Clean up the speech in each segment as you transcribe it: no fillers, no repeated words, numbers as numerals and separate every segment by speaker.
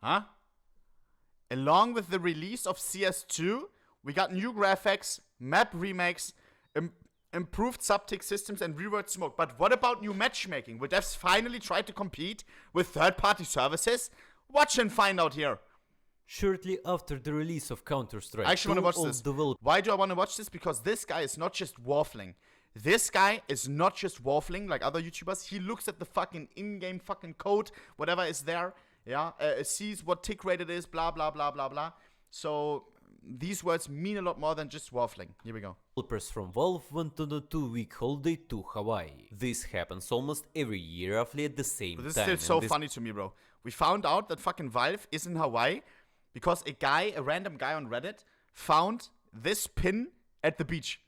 Speaker 1: Huh? Along with the release of CS2, we got new graphics, map remakes, improved subtick systems, and reword smoke. But what about new matchmaking? Will devs finally try to compete with third-party services? Watch and find out here.
Speaker 2: Shortly after the release of Counter-Strike,
Speaker 1: I actually want to watch this. Why do I want to watch this? Because this guy is not just waffling. This guy is not just waffling like other YouTubers. He looks at the fucking in-game fucking code, whatever is there, yeah, sees what tick rate it is, blah, blah, blah, blah, blah. So these words mean a lot more than just waffling. Here we go.
Speaker 2: Developers from Valve went on a 2-week holiday to Hawaii. This happens almost every year roughly at the same time.
Speaker 1: This is still so funny to me, bro. We found out that fucking Valve is in Hawaii because a random guy on Reddit, found this pin at the beach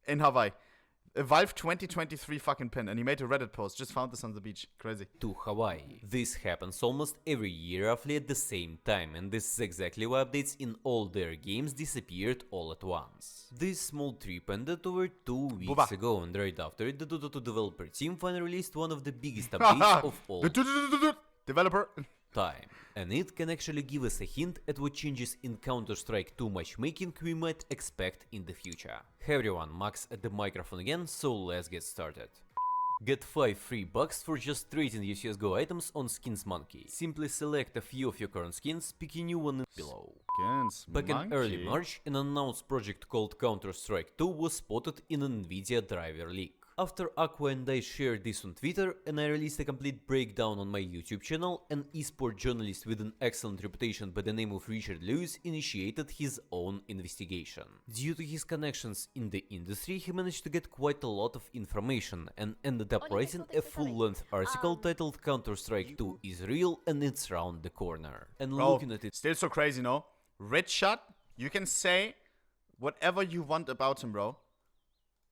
Speaker 1: in Hawaii. A Valve 2023 fucking pin, and he made a Reddit post, just found this on the beach. Crazy.
Speaker 2: To Hawaii. This happens almost every year roughly at the same time, and this is exactly why updates in all their games disappeared all at once. This small trip ended over 2 weeks ago, and right after it, the Dota 2 developer team finally released one of the biggest updates of all
Speaker 1: developer
Speaker 2: time. And it can actually give us a hint at what changes in Counter-Strike 2 matchmaking we might expect in the future. Hey everyone, Max at the microphone again, so let's get started. Get 5 free bucks for just trading your CSGO items on Skins Monkey. Simply select a few of your current skins, pick a new one below. Back in early March, an unannounced project called Counter-Strike 2 was spotted in an Nvidia driver leak. After Aqua and I shared this on Twitter and I released a complete breakdown on my YouTube channel, an esport journalist with an excellent reputation by the name of Richard Lewis initiated his own investigation. Due to his connections in the industry, he managed to get quite a lot of information and ended up writing a full-length article titled Counter-Strike 2 is real and it's round the corner. And looking at it...
Speaker 1: Still so crazy, no? Richard, you can say whatever you want about him, bro.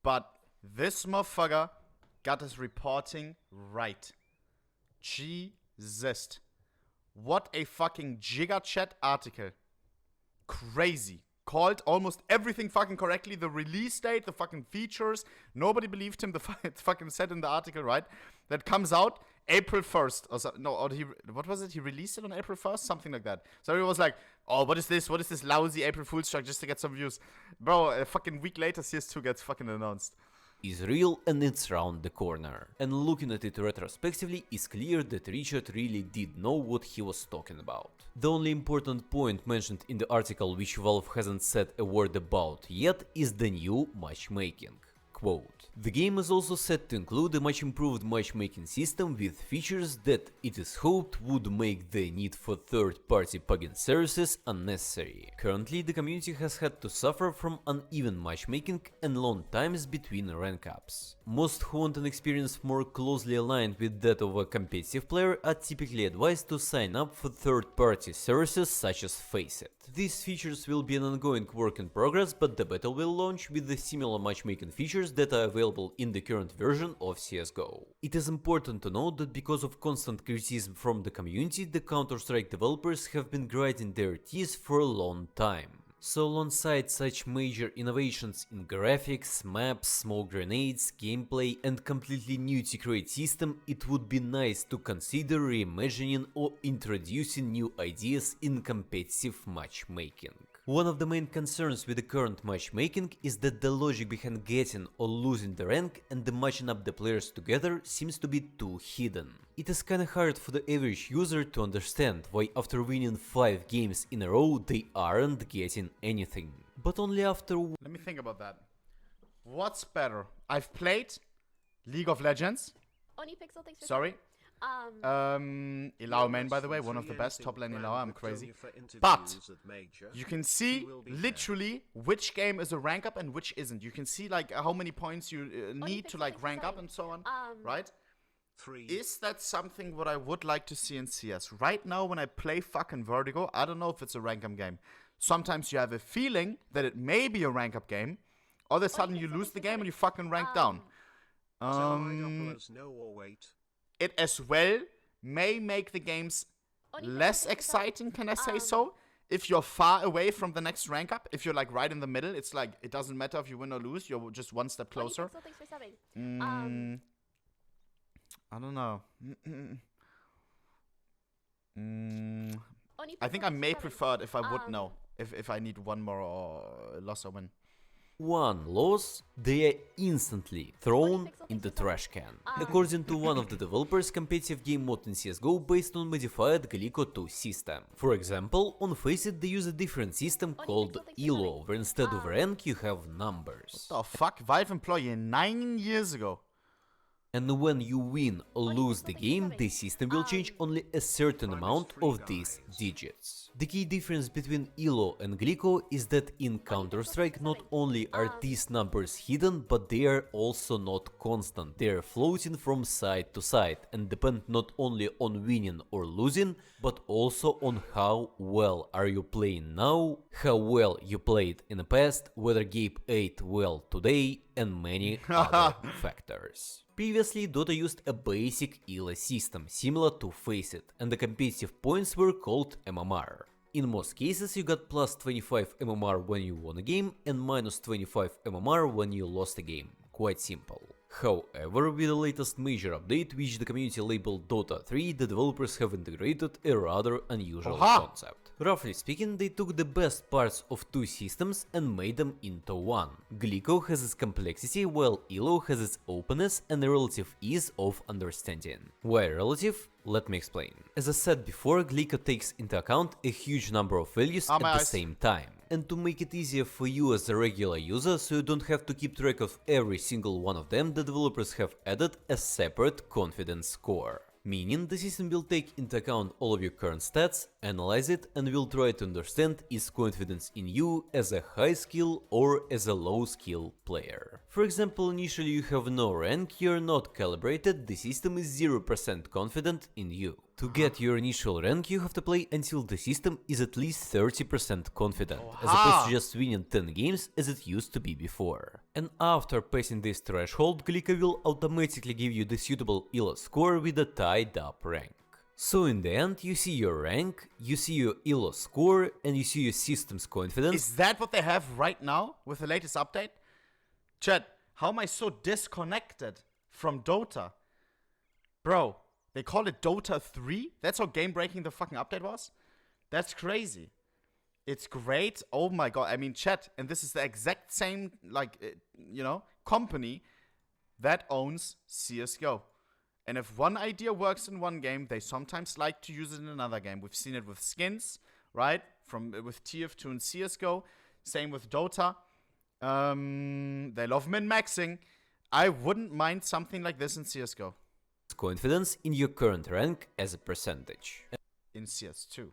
Speaker 1: But this motherfucker got his reporting right. Jesus. What a fucking Giga Chat article. Crazy. Called almost everything fucking correctly. The release date, the fucking features. Nobody believed him. The fucking said in the article, right? That comes out April 1st. Or so, no, or what was it? He released it on April 1st? Something like that. So he was like, oh, what is this? What is this lousy April Fool's joke just to get some views? Bro, a fucking week later, CS2 gets fucking announced.
Speaker 2: Is real and it's round the corner. And looking at it retrospectively, it's clear that Richard really did know what he was talking about. The only important point mentioned in the article which Valve hasn't said a word about yet is the new matchmaking. Quote, the game is also set to include a much improved matchmaking system with features that it is hoped would make the need for third-party plugin services unnecessary. Currently, the community has had to suffer from uneven matchmaking and long times between rank ups. Most who want an experience more closely aligned with that of a competitive player are typically advised to sign up for third-party services such as Faceit. These features will be an ongoing work in progress, but the beta will launch with the similar matchmaking features that are available in the current version of CSGO. It is important to note that because of constant criticism from the community, the Counter-Strike developers have been grinding their teeth for a long time. So alongside such major innovations in graphics, maps, smoke grenades, gameplay and completely new tick rate system, it would be nice to consider reimagining or introducing new ideas in competitive matchmaking. One of the main concerns with the current matchmaking is that the logic behind getting or losing the rank and the matching up the players together seems to be too hidden. It is kinda hard for the average user to understand why after winning 5 games in a row they aren't getting anything. But only after...
Speaker 1: Let me think about that. What's better? I've played League of Legends.
Speaker 3: ohnePixel, thanks for
Speaker 1: Sorry. Ilau main, by the way, one of the best, top lane Ilau, I'm crazy. But you can see literally which game is a rank up and which isn't. You can see like how many points you need to like rank up and so on, right? Is that something what I would like to see in CS? Right now when I play fucking Vertigo, I don't know if it's a rank up game. Sometimes you have a feeling that it may be a rank up game, all of a sudden you lose the game and you fucking rank down. It as well may make the games less exciting, can I say so? If you're far away from the next rank up, if you're like right in the middle, it's like, it doesn't matter if you win or lose, you're just one step closer. I don't know. I think I may prefer it if I would know. If I need one more or loss or win.
Speaker 2: One loss, they are instantly thrown in the trash can. According to one of the developers, competitive game mode in CSGO based on modified Glico 2 system. For example, on Faceit they use a different system called ELO, where instead of rank you have numbers.
Speaker 1: What the fuck? Valve employee 9 years ago.
Speaker 2: And when you win or lose the game, the system will change only a certain amount of these digits. The key difference between ELO and Glico is that in Counter-Strike not only are these numbers hidden, but they are also not constant. They are floating from side to side and depend not only on winning or losing, but also on how well are you playing now, how well you played in the past, whether Gabe ate well today, and many other factors. Previously, Dota used a basic ELO system, similar to Faceit, and the competitive points were called MMR. In most cases, you got plus 25 MMR when you won a game and minus 25 MMR when you lost a game. Quite simple. However, with the latest major update, which the community labeled Dota 3, the developers have integrated a rather unusual concept. Roughly speaking, they took the best parts of two systems and made them into one. Glico has its complexity, while ELO has its openness and a relative ease of understanding. Why relative? Let me explain. As I said before, Glico takes into account a huge number of values at the same time. And to make it easier for you as a regular user, so you don't have to keep track of every single one of them, the developers have added a separate confidence score. Meaning the system will take into account all of your current stats, analyze it, and will try to understand its confidence in you as a high skill or as a low skill player. For example, initially you have no rank, you're not calibrated, the system is 0% confident in you. To get your initial rank, you have to play until the system is at least 30% confident, as opposed to just winning 10 games as it used to be before. And after passing this threshold, Glico will automatically give you the suitable ELO score with a tied up rank. So in the end, you see your rank, you see your ELO score, and you see your system's confidence.
Speaker 1: Is that what they have right now with the latest update? Chat, how am I so disconnected from Dota? Bro, they call it Dota 3? That's how game-breaking the fucking update was? That's crazy. It's great. Oh my god. I mean, chat, and this is the exact same, company that owns CSGO. And if one idea works in one game, they sometimes like to use it in another game. We've seen it with skins, right? With TF2 and CSGO. Same with Dota. They love min-maxing. I wouldn't mind something like this in CSGO.
Speaker 2: Confidence in your current rank as a percentage.
Speaker 1: In CS2.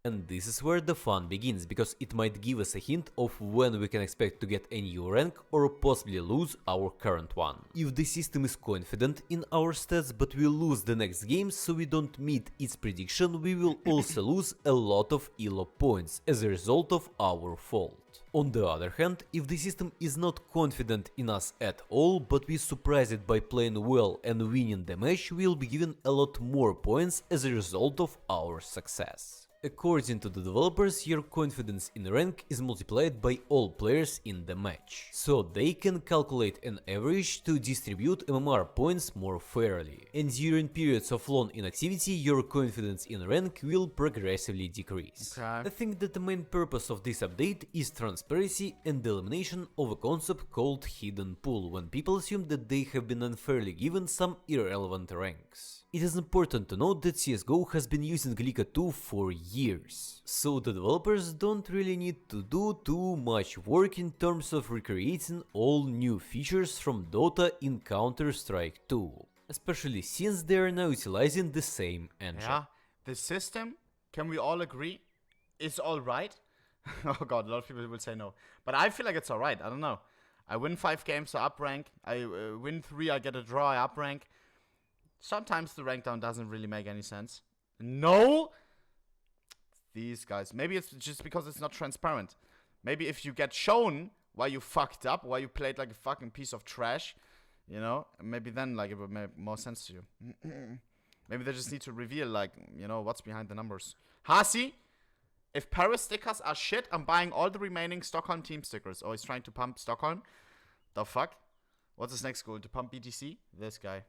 Speaker 2: And this is where the fun begins, because it might give us a hint of when we can expect to get a new rank or possibly lose our current one. If the system is confident in our stats but we lose the next game so we don't meet its prediction, we will also lose a lot of ELO points as a result of our fault. On the other hand, if the system is not confident in us at all, but we surprise it by playing well and winning the match, we will be given a lot more points as a result of our success. According to the developers, your confidence in rank is multiplied by all players in the match, so they can calculate an average to distribute MMR points more fairly. And during periods of long inactivity, your confidence in rank will progressively decrease.
Speaker 1: Okay.
Speaker 2: I think that the main purpose of this update is transparency and the elimination of a concept called hidden pool, when people assume that they have been unfairly given some irrelevant ranks. It is important to note that CSGO has been using Glico 2 for years, so the developers don't really need to do too much work in terms of recreating all new features from Dota in Counter-Strike 2, especially since they are now utilizing the same engine.
Speaker 1: Yeah, the system, can we all agree, is alright? Oh god, a lot of people will say no. But I feel like it's alright, I don't know. I win 5 games, I up rank. I win 3, I get a draw, I up rank. Sometimes the rank down doesn't really make any sense. No! These guys. Maybe it's just because it's not transparent. Maybe if you get shown why you fucked up, why you played like a fucking piece of trash, maybe then like it would make more sense to you. Maybe they just need to reveal what's behind the numbers. Hasi, if Paris stickers are shit, I'm buying all the remaining Stockholm team stickers. Oh, he's trying to pump Stockholm? The fuck? What's his next goal? To pump BTC? This guy.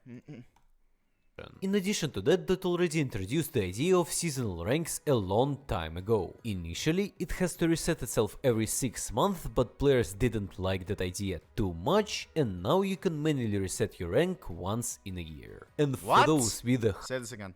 Speaker 2: In addition to that, Dota already introduced the idea of seasonal ranks a long time ago. Initially, it has to reset itself every 6 months, but players didn't like that idea too much, and now you can manually reset your rank once in a year. And for those with a
Speaker 1: Say this again.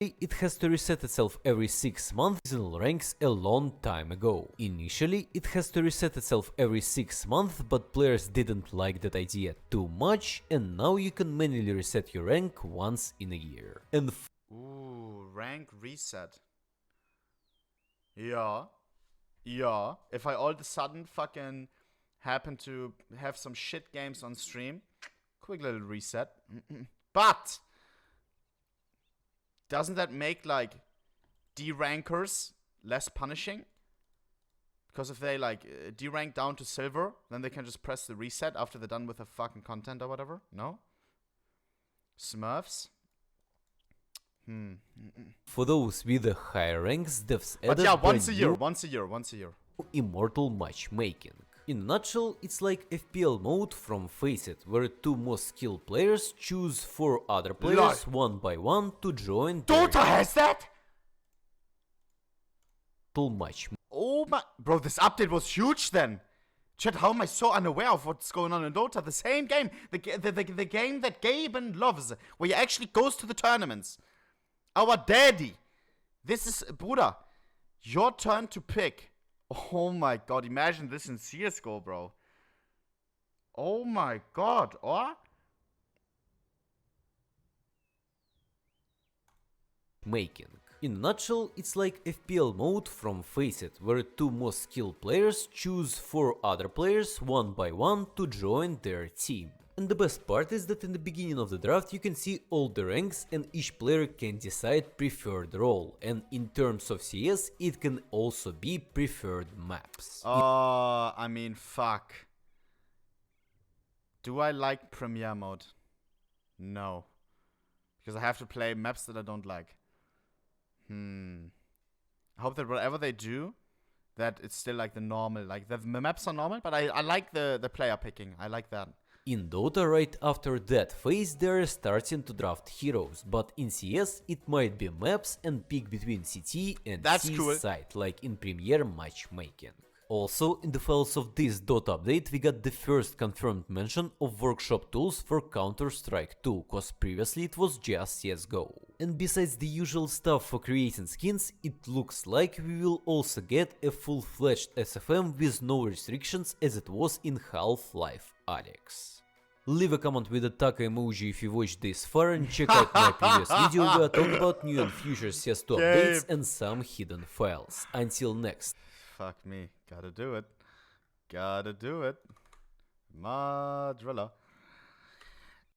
Speaker 2: It has to reset itself every 6 months. Seasonal ranks a long time ago. Initially, it has to reset itself every 6 months, but players didn't like that idea too much, and now you can manually reset your rank once in a year. And
Speaker 1: Ooh, rank reset. Yeah. Yeah. If I all of a sudden fucking happen to have some shit games on stream, quick little reset. But doesn't that make like D-rankers less punishing? Because if they like D-rank down to silver, then they can just press the reset after they're done with the fucking content or whatever? No? Smurfs?
Speaker 2: For those with the higher ranks, devs added
Speaker 1: But yeah, once a year.
Speaker 2: Immortal Matchmaking. In a nutshell, it's like FPL mode from Face It, where 2 most skilled players choose 4 other players one by one to join
Speaker 1: Dota has that?
Speaker 2: Matchmaking.
Speaker 1: Oh my... Bro, this update was huge then. Chat, how am I so unaware of what's going on in Dota? The same game. The game that Gabe loves, where he actually goes to the tournaments. Our daddy. This is... Bruder, your turn to pick. Oh my god, imagine this in CSGO, bro. Oh my god, or?
Speaker 2: Making. In a nutshell, it's like FPL mode from Face It, where 2 most skilled players choose 4 other players one by one to join their team. And the best part is that in the beginning of the draft you can see all the ranks and each player can decide preferred role, and in terms of CS it can also be preferred maps.
Speaker 1: I mean, fuck. Do I like Premiere mode? No. Because I have to play maps that I don't like. I hope that whatever they do, that it's still like the normal, like the maps are normal, but I like the player picking. I like that.
Speaker 2: In Dota, right after that phase, they're starting to draft heroes, but in CS it might be maps and pick between CT and C side, like in Premiere Matchmaking. Also, in the files of this Dota update, we got the first confirmed mention of workshop tools for Counter-Strike 2, cause previously it was just CSGO. And besides the usual stuff for creating skins, it looks like we will also get a full-fledged SFM with no restrictions as it was in Half-Life Alyx. Leave a comment with a taka emoji if you watched this far and check out my previous video where I talk about new and future CS2 updates and some hidden files. Until next.
Speaker 1: Fuck me. Gotta do it. Gotta do it. Madrilla.